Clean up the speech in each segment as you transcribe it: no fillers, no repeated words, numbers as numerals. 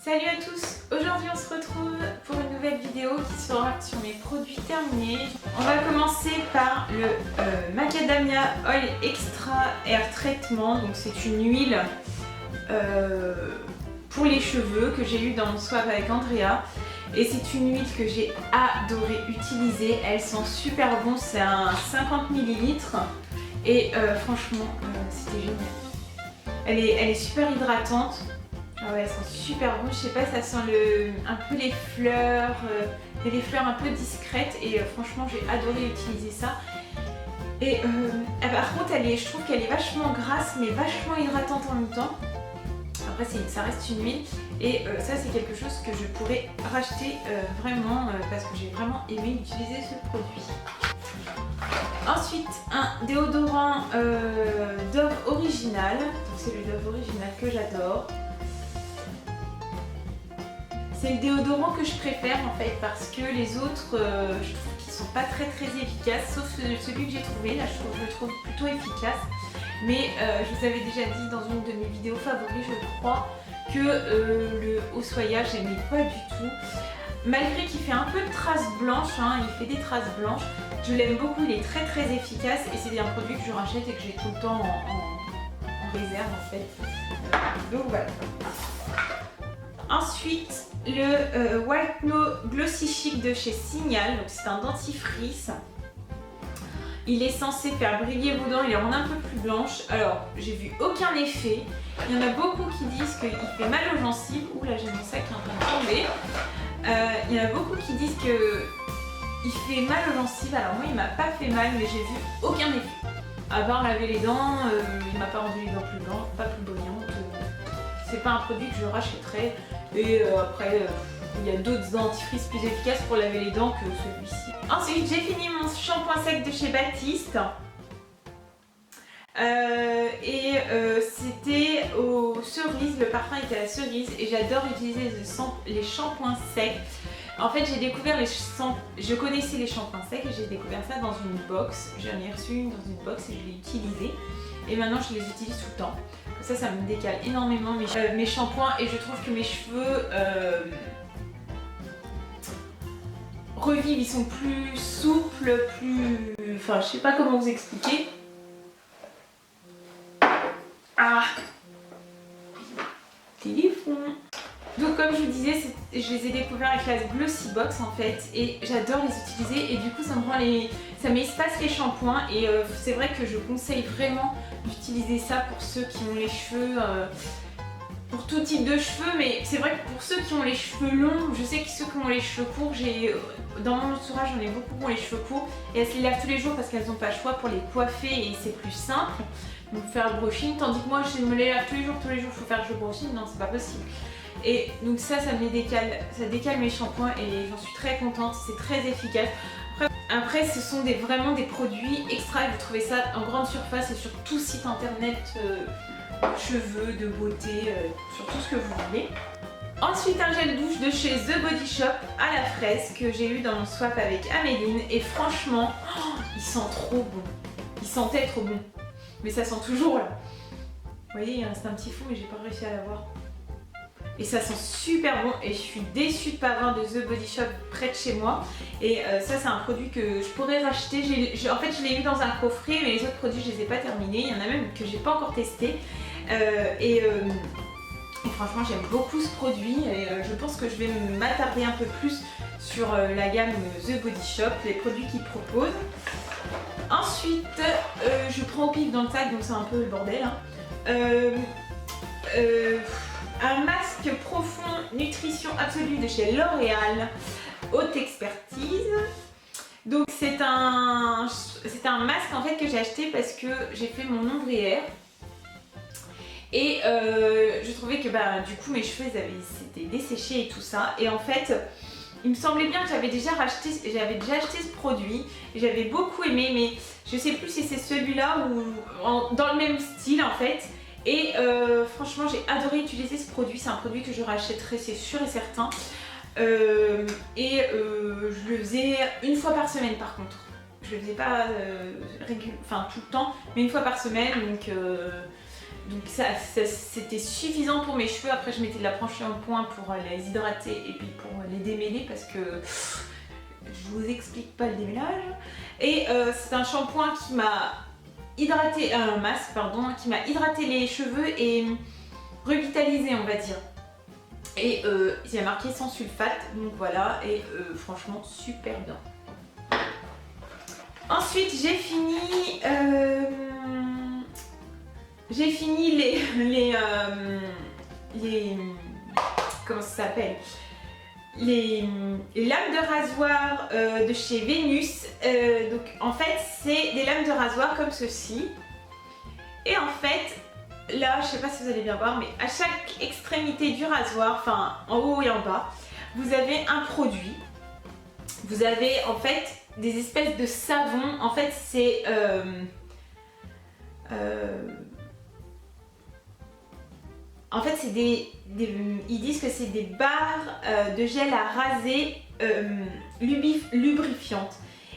Salut à tous! Aujourd'hui on se retrouve pour une nouvelle vidéo qui sera sur mes produits terminés. On va commencer par le Macadamia Oil Extra Hair Treatment. Donc c'est une huile pour les cheveux que j'ai eu dans mon swap avec Andrea. Et c'est une huile que j'ai adoré utiliser. Elle sent super bon, c'est un 50 ml. Et franchement c'était génial. Elle est super hydratante. Ah ouais, elle sent super bon, je sais pas, ça sent un peu les fleurs, des fleurs un peu discrètes et franchement j'ai adoré utiliser ça. Et par contre je trouve qu'elle est vachement grasse mais vachement hydratante en même temps. Après ça reste une huile et ça c'est quelque chose que je pourrais racheter vraiment parce que j'ai vraiment aimé utiliser ce produit. Ensuite un déodorant Dove Original, donc c'est le Dove Original que j'adore. C'est le déodorant que je préfère en fait parce que les autres je trouve qu'ils sont pas très efficaces sauf celui que j'ai trouvé là je le trouve plutôt efficace mais je vous avais déjà dit dans une de mes vidéos favoris je crois que le Oswaya j'aimais pas du tout malgré qu'il fait un peu de traces blanches il fait des traces blanches, je l'aime beaucoup, il est très efficace et c'est un produit que je rachète et que j'ai tout le temps en réserve en fait donc voilà. Ensuite, le White No Glossy Chic de chez Signal, donc c'est un dentifrice. Il est censé faire briller vos dents et les rendre un peu plus blanches. Alors, j'ai vu aucun effet. Il y en a beaucoup qui disent qu'il fait mal aux gencives. Ouh là, j'ai mon sac qui est en train de tomber. Il y en a beaucoup qui disent qu'il fait mal aux gencives. Alors moi, il m'a pas fait mal, mais j'ai vu aucun effet. À part laver les dents, il m'a pas rendu les dents plus blanches, pas plus brillantes. C'est pas un produit que je rachèterais. Et après, il y a d'autres dentifrices plus efficaces pour laver les dents que celui-ci. Ensuite, j'ai fini mon shampoing sec de chez Baptiste. C'était aux cerises, le parfum était à la cerise et j'adore utiliser les shampoings secs. En fait, j'ai découvert je connaissais les shampoings secs et j'ai découvert ça dans une box. J'en ai reçu une dans une box et je l'ai utilisée. Et maintenant, je les utilise tout le temps. Ça me décale énormément mes shampoings et je trouve que mes cheveux revivent, ils sont plus souples, plus... Enfin, je sais pas comment vous expliquer. Ah, téléphone. Donc comme je vous disais, je les ai découverts avec la Glossy Box en fait et j'adore les utiliser et du coup ça m'espace les shampoings et c'est vrai que je conseille vraiment d'utiliser ça pour ceux qui ont les cheveux, pour tout type de cheveux, mais c'est vrai que pour ceux qui ont les cheveux longs, je sais que ceux qui ont les cheveux courts, dans mon entourage j'en ai beaucoup qui ont les cheveux courts et elles se les lavent tous les jours parce qu'elles n'ont pas le choix pour les coiffer et c'est plus simple. Donc faire le brushing, tandis que moi je me les lave tous les jours, il faut faire le brushing, non c'est pas possible. Et donc ça décale mes shampoings et j'en suis très contente, c'est très efficace. Après ce sont vraiment des produits extra, vous trouvez ça en grande surface et sur tout site internet cheveux, de beauté, sur tout ce que vous voulez. Ensuite un gel douche de chez The Body Shop à la fraise que j'ai eu dans mon swap avec Améline et franchement, il sent trop bon. Il sentait trop bon. Mais ça sent toujours là. Vous voyez, il reste un petit fond mais j'ai pas réussi à l'avoir. Et ça sent super bon et je suis déçue de ne pas avoir de The Body Shop près de chez moi. Et ça c'est un produit que je pourrais racheter. En fait je l'ai eu dans un coffret mais les autres produits je les ai pas terminés. Il y en a même que j'ai pas encore testé. Et franchement j'aime beaucoup ce produit et je pense que je vais m'attarder un peu plus sur la gamme The Body Shop, les produits qu'ils proposent. Ensuite je prends au pif dans le sac donc c'est un peu le bordel. Un masque profond nutrition absolue de chez L'Oréal, haute expertise. Donc c'est un masque en fait que j'ai acheté parce que j'ai fait mon ombrière et je trouvais que du coup mes cheveux s'étaient desséchés et tout ça et en fait il me semblait bien que j'avais déjà acheté ce produit et j'avais beaucoup aimé mais je sais plus si c'est celui-là ou dans le même style en fait. Et franchement j'ai adoré utiliser ce produit, c'est un produit que je rachèterai c'est sûr et certain. Je le faisais une fois par semaine par contre. Je le faisais pas tout le temps, mais une fois par semaine donc ça c'était suffisant pour mes cheveux. Après je mettais de la shampoing pour les hydrater et puis pour les démêler parce que je vous explique pas le démêlage. Et c'est un shampoing qui m'a hydraté, un masque pardon, qui m'a hydraté les cheveux et revitalisé on va dire. Et il y a marqué sans sulfate, donc voilà, et franchement super bien. Ensuite j'ai fini les comment ça s'appelle, les lames de rasoir de chez Vénus. Donc en fait c'est des lames de rasoir comme ceci. Et en fait là, je sais pas si vous allez bien voir, mais à chaque extrémité du rasoir, enfin en haut et en bas, vous avez un produit. Vous avez en fait des espèces de savons. En fait c'est en fait, c'est ils disent que c'est des barres de gel à raser lubrifiantes.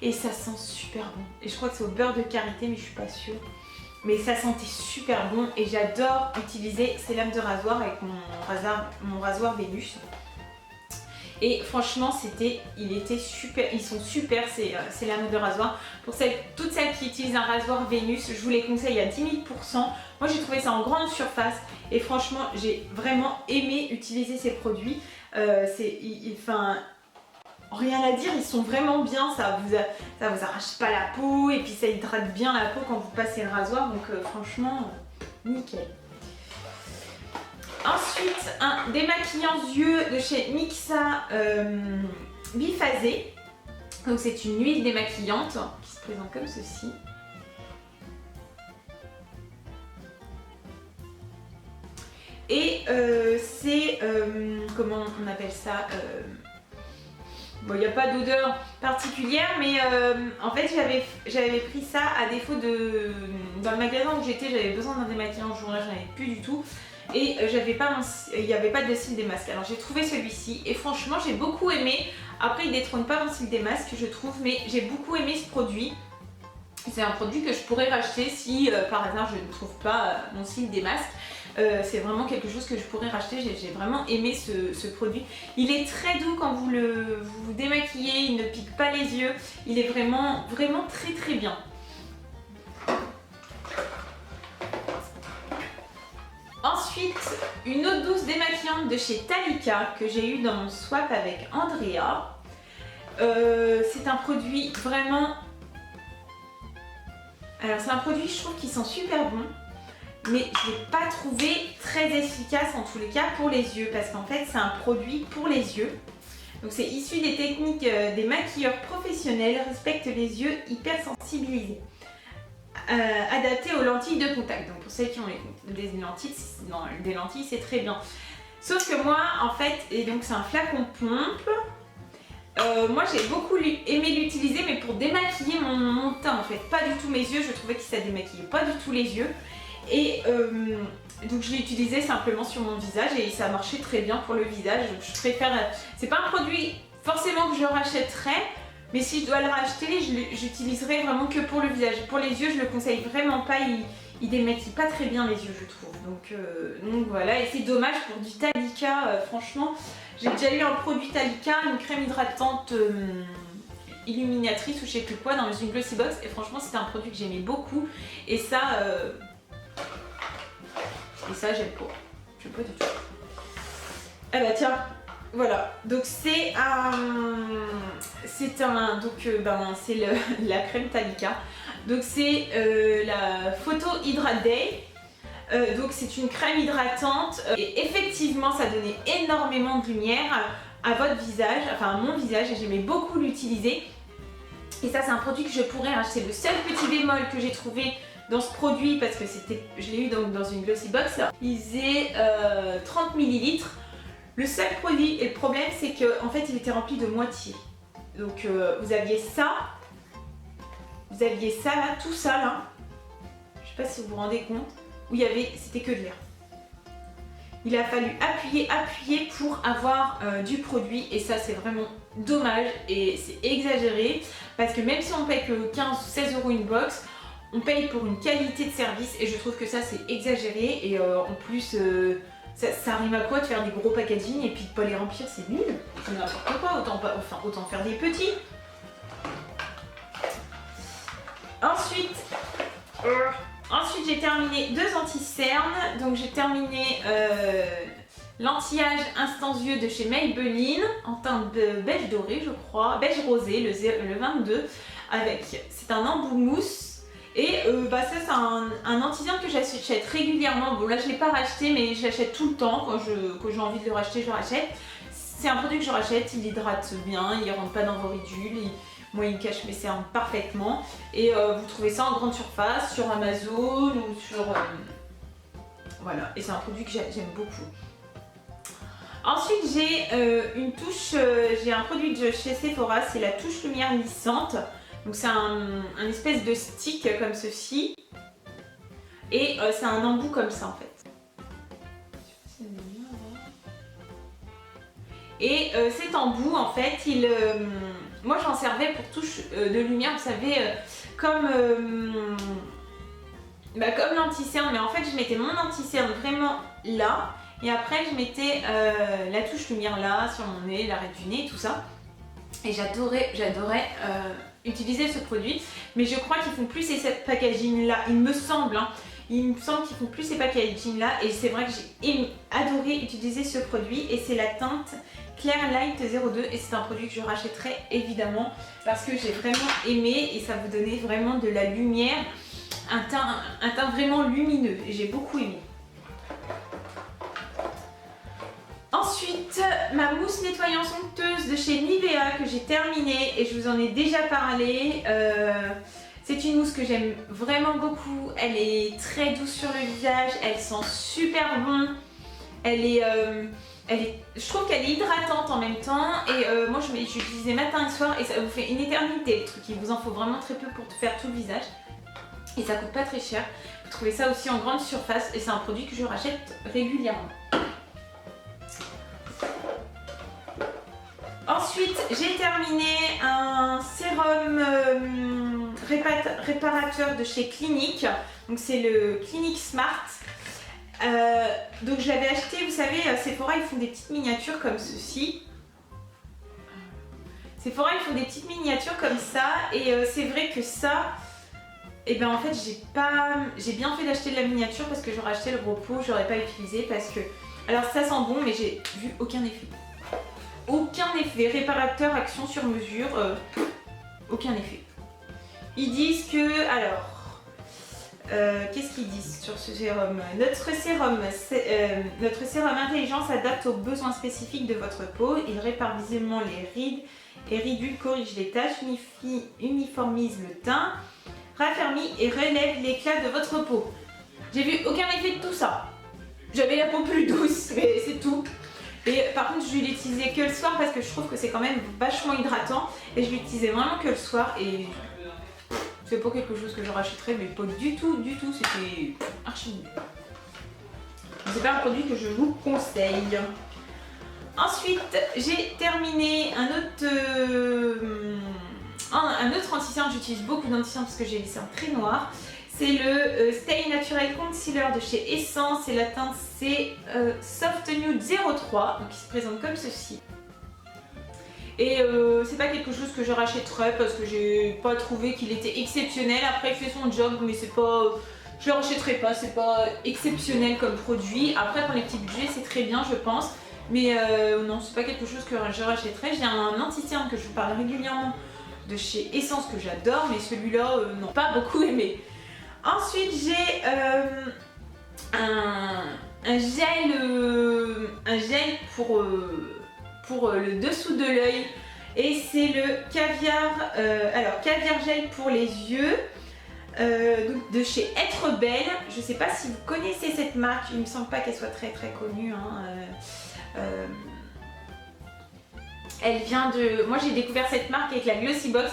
Et ça sent super bon. Et je crois que c'est au beurre de karité, mais je suis pas sûre. Mais ça sentait super bon et j'adore utiliser ces lames de rasoir avec mon rasoir Vénus. Et franchement, ils étaient super, ils sont super ces lames de rasoir. Pour toutes celles qui utilisent un rasoir Vénus, je vous les conseille à 10 000 %. Moi j'ai trouvé ça en grande surface et franchement j'ai vraiment aimé utiliser ces produits. Enfin, rien à dire, ils sont vraiment bien, ça vous arrache pas la peau et puis ça hydrate bien la peau quand vous passez le rasoir, donc franchement nickel. Ensuite, un démaquillant yeux de chez Mixa biphasé. Donc c'est une huile démaquillante qui se présente comme ceci. Et c'est, comment on appelle ça, bon, il n'y a pas d'odeur particulière, mais en fait j'avais pris ça à défaut dans le magasin où j'étais, j'avais besoin d'un démaquillant ce jour-là, j'en avais plus du tout. Et il n'y avait pas de cils des masques. Alors j'ai trouvé celui-ci et franchement j'ai beaucoup aimé. Après il détrône pas mon cils des masques je trouve, mais j'ai beaucoup aimé ce produit. C'est un produit que je pourrais racheter si par hasard je ne trouve pas mon cils des masques. C'est vraiment quelque chose que je pourrais racheter, j'ai vraiment aimé ce produit. Il est très doux quand vous vous démaquillez, il ne pique pas les yeux, il est vraiment très très bien. Ensuite, une eau douce démaquillante de chez Talika que j'ai eu dans mon swap avec Andrea. C'est un produit vraiment... Alors c'est un produit je trouve qui sent super bon. Mais je ne l'ai pas trouvé très efficace en tous les cas pour les yeux. Parce qu'en fait c'est un produit pour les yeux. Donc c'est issu des techniques des maquilleurs professionnels. Respecte les yeux hypersensibilisés. Adapté aux lentilles de contact. Donc pour celles qui ont des lentilles, c'est très bien. Sauf que moi en fait, et donc c'est un flacon pompe. Moi j'ai beaucoup aimé l'utiliser mais pour démaquiller mon teint en fait. Pas du tout mes yeux, je trouvais que ça démaquillait pas du tout les yeux. Et donc je l'ai utilisé simplement sur mon visage et ça marchait très bien pour le visage. Je préfère, c'est pas un produit forcément que je rachèterais. Mais si je dois le racheter, j'utiliserai vraiment que pour le visage. Pour les yeux, je le conseille vraiment pas. Il démaquille pas très bien les yeux, je trouve. Donc voilà, et c'est dommage pour du Talika. Franchement, j'ai déjà eu un produit Talika, une crème hydratante illuminatrice ou je sais plus quoi dans une Glossy Box. Et franchement, c'était un produit que j'aimais beaucoup. Et ça, j'aime pas. J'aime pas du tout. Ah bah tiens. Voilà, donc c'est la crème Talika. Donc c'est la Photo Hydrate Day. Donc c'est une crème hydratante et effectivement ça donnait énormément de lumière à votre visage, enfin à mon visage, et j'aimais beaucoup l'utiliser. Et ça c'est un produit que je pourrais acheter. Le seul petit bémol que j'ai trouvé dans ce produit, parce que je l'ai eu dans une Glossy Box, il faisait 30 ml. Le seul produit et le problème c'est qu'en fait il était rempli de moitié. Donc vous aviez ça là, tout ça là. Je sais pas si vous vous rendez compte, où c'était que de l'air. Il a fallu appuyer pour avoir du produit et ça c'est vraiment dommage et c'est exagéré parce que même si on paye que 15 ou 16 € une box, on paye pour une qualité de service et je trouve que ça c'est exagéré et en plus ça rime à quoi de faire des gros packaging et puis de pas les remplir, c'est nul, c'est n'importe quoi, autant faire des petits. Ensuite j'ai terminé 2 anti-cernes, donc j'ai terminé l'anti-âge Instant Yeux de chez Maybelline en teinte beige doré je crois, beige rosé, le 22, c'est un embout mousse. Et ça c'est un anti-cerne que j'achète régulièrement. Bon là je ne l'ai pas racheté mais je l'achète tout le temps. Quand j'ai envie de le racheter, je le rachète. C'est un produit que je rachète, il hydrate bien, il ne rentre pas dans vos ridules. Moi il cache mes cernes parfaitement. Et vous trouvez ça en grande surface, sur Amazon ou sur... voilà, et c'est un produit que j'aime beaucoup. Ensuite j'ai une touche, j'ai un produit de chez Sephora, c'est la touche lumière lissante. Donc c'est un espèce de stick comme ceci. Et c'est un embout comme ça en fait. Et cet embout en fait, moi j'en servais pour touche de lumière, vous savez, comme l'anti-cerne. Mais en fait je mettais mon anti-cerne vraiment là. Et après je mettais la touche lumière là, sur mon nez, l'arrêt du nez et tout ça. Et j'adorais utiliser ce produit, mais je crois qu'ils font plus ces packaging là, il me semble qu'ils font plus ces packaging là, et c'est vrai que j'ai adoré utiliser ce produit et c'est la teinte Clear Light 02 et c'est un produit que je rachèterai évidemment parce que j'ai vraiment aimé et ça vous donnait vraiment de la lumière, un teint vraiment lumineux et j'ai beaucoup aimé. Ensuite, ma mousse nettoyante onctueuse de chez Nivea que j'ai terminée et je vous en ai déjà parlé. C'est une mousse que j'aime vraiment beaucoup. Elle est très douce sur le visage, elle sent super bon. Je trouve qu'elle est hydratante en même temps et moi j'utilisais matin et soir et ça vous fait une éternité le truc. Il vous en faut vraiment très peu pour faire tout le visage et ça coûte pas très cher. Vous trouvez ça aussi en grande surface et c'est un produit que je rachète régulièrement. Ensuite, j'ai terminé un sérum réparateur de chez Clinique. Donc c'est le Clinique Smart. Donc je l'avais acheté, vous savez, Sephora ils font des petites miniatures comme ceci. Sephora ils font des petites miniatures comme ça et c'est vrai que ça, et ben en fait j'ai bien fait d'acheter de la miniature parce que j'aurais acheté le gros pot, j'aurais pas utilisé parce que, alors ça sent bon mais j'ai vu aucun effet. Aucun effet, réparateur, action sur mesure, aucun effet. Ils disent que, alors, qu'est-ce qu'ils disent sur ce sérum? Notre sérum intelligent s'adapte aux besoins spécifiques de votre peau, il répare visiblement les rides et ridules, corrige les taches, uniformise le teint, raffermit et relève l'éclat de votre peau. J'ai vu aucun effet de tout ça. J'avais la peau plus douce, mais c'est tout. Et par contre je l'utilisais que le soir parce que je trouve que c'est quand même vachement hydratant et je l'utilisais vraiment que le soir et c'est pas quelque chose que je rachèterais mais pas du tout, c'était archi nul. C'est pas un produit que je vous conseille. Ensuite j'ai terminé un autre anti-cerne, j'utilise beaucoup d'anti-cerne parce que j'ai les cernes très noirs. C'est le Stay Natural Concealer de chez Essence et la teinte c'est Soft Nude 03, donc il se présente comme ceci. Et c'est pas quelque chose que je rachèterais parce que j'ai pas trouvé qu'il était exceptionnel. Après il fait son job mais c'est pas, je le rachèterai pas, c'est pas exceptionnel comme produit. Après pour les petits budgets c'est très bien je pense, mais non c'est pas quelque chose que je rachèterais. J'ai un anti-cerne que je vous parle régulièrement de chez Essence que j'adore mais celui-là non, pas beaucoup aimé. Ensuite j'ai un gel pour le dessous de l'œil et c'est le caviar, caviar gel pour les yeux donc de chez Être Belle. Je sais pas si vous connaissez cette marque, il me semble pas qu'elle soit très connue. Elle vient de... Moi j'ai découvert cette marque avec la Glossy Box.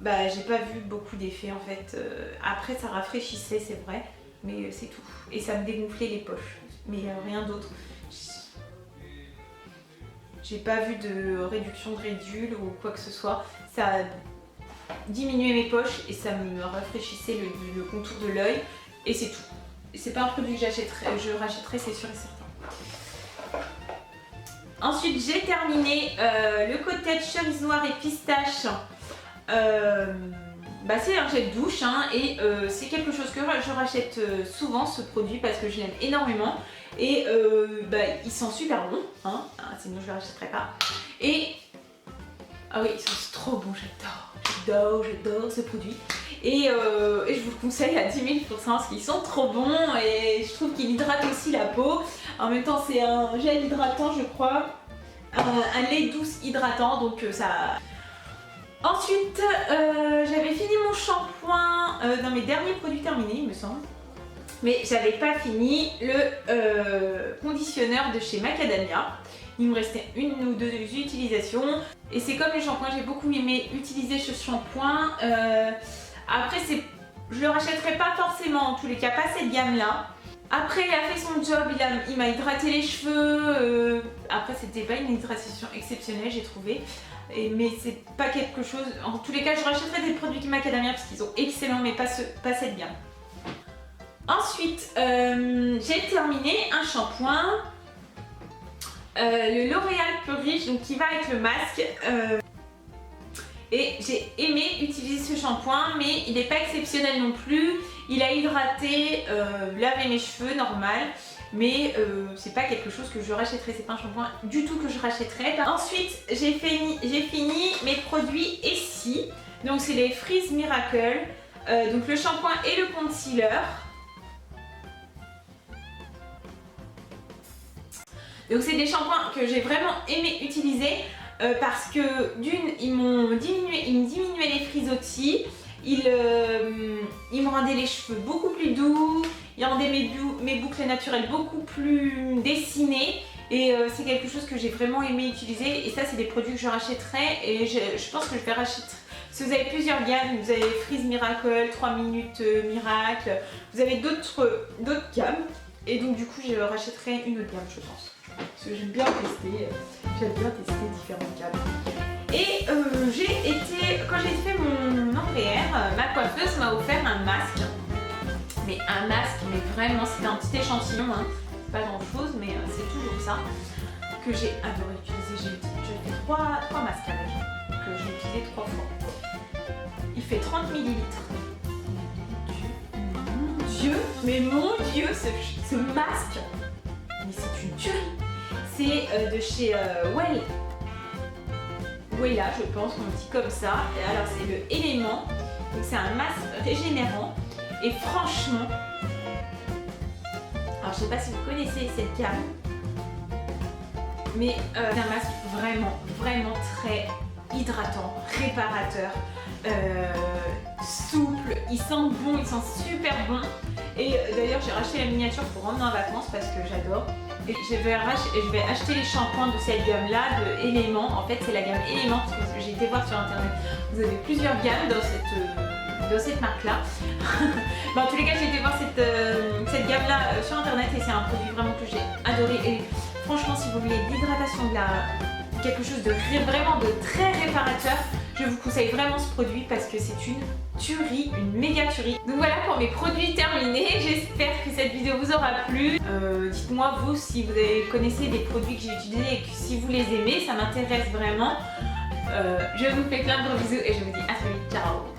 J'ai pas vu beaucoup d'effets en fait. Après ça rafraîchissait c'est vrai, mais c'est tout. Et ça me dégonflait les poches, mais rien d'autre. J'ai pas vu de réduction de ridules ou quoi que ce soit. Ça diminuait mes poches et ça me rafraîchissait le contour de l'œil et c'est tout. C'est pas un produit que je rachèterai, c'est sûr et certain. Ensuite j'ai terminé le cottage cerise noire et pistache. C'est un gel douche hein, et c'est quelque chose que je rachète souvent ce produit parce que je l'aime énormément et il sent super bon hein, sinon je le rachèterais pas. Et ah oui, ils sont trop bons, j'adore ce produit et je vous le conseille à 10 000% parce qu'ils sont trop bons et je trouve qu'il hydrate aussi la peau. En même temps c'est un gel hydratant je crois, un lait douce hydratant donc ça... Ensuite j'avais fini mon shampoing dans mes derniers produits terminés il me semble. Mais j'avais pas fini le conditionneur de chez Macadamia. Il me restait une ou deux utilisations. Et c'est comme le shampoing, j'ai beaucoup aimé utiliser ce shampoing. Après, je le rachèterai pas forcément, en tous les cas, pas cette gamme-là. Après, il a fait son job, il m'a hydraté les cheveux. Après, c'était pas une hydratation exceptionnelle, j'ai trouvé. Mais c'est pas quelque chose... En tous les cas, je rachèterai des produits de Macadamia parce qu'ils sont excellents, mais pas cette gamme. Ensuite, j'ai terminé un shampoing. Le L'Oréal Purige, donc qui va avec le masque. Et j'ai aimé utiliser ce shampoing, mais il n'est pas exceptionnel non plus. Il a hydraté, lavé mes cheveux, normal. Mais c'est pas quelque chose que je rachèterais, c'est pas un shampoing du tout que je rachèterais. Ensuite, j'ai fini mes produits Essie. Donc c'est les Freeze Miracle. Donc le shampoing et le concealer. Donc c'est des shampoings que j'ai vraiment aimé utiliser parce que d'une, ils me diminuaient les frisottis, ils me rendaient les cheveux beaucoup plus doux, ils rendaient mes boucles naturelles beaucoup plus dessinées et c'est quelque chose que j'ai vraiment aimé utiliser et ça c'est des produits que je rachèterai et je pense que je vais racheter. Si vous avez plusieurs gammes, vous avez Freeze Miracle, 3 minutes Miracle, vous avez d'autres gammes et donc du coup je rachèterai une autre gamme je pense. Parce que j'aime bien tester différentes gammes. Et quand j'ai fait mon envers, ma coiffeuse m'a offert un masque. Mais un masque, mais vraiment, c'était un petit échantillon, hein. Pas grand chose, mais c'est toujours ça que j'ai adoré utiliser. J'ai fait 3 masques avec, que j'ai utilisé 3 fois. Il fait 30 ml. Mon Dieu, mais mon Dieu, ce masque, mais c'est une tuerie. C'est de chez Wella, je pense qu'on dit comme ça. Alors c'est le Élément, donc c'est un masque régénérant. Et franchement, alors je sais pas si vous connaissez cette gamme, mais c'est un masque vraiment très hydratant, réparateur, souple, il sent bon, il sent super bon. Et d'ailleurs j'ai racheté la miniature pour rendre en vacances parce que j'adore. Et je vais acheter les shampoings de cette gamme là, de Élément. En fait c'est la gamme Élément parce que j'ai été voir sur internet. Vous avez plusieurs gammes dans cette marque là. En tous les cas j'ai été voir cette gamme là sur internet et c'est un produit vraiment que j'ai adoré. Et franchement si vous voulez l'hydratation quelque chose de vraiment de très réparateur, je vous conseille vraiment ce produit parce que c'est une tuerie, une méga tuerie. Donc voilà pour mes produits terminés, j'espère que cette vidéo vous aura plu. Dites-moi vous si vous connaissez des produits que j'ai utilisés et que si vous les aimez, ça m'intéresse vraiment. Je vous fais plein de gros bisous et je vous dis à très vite, ciao.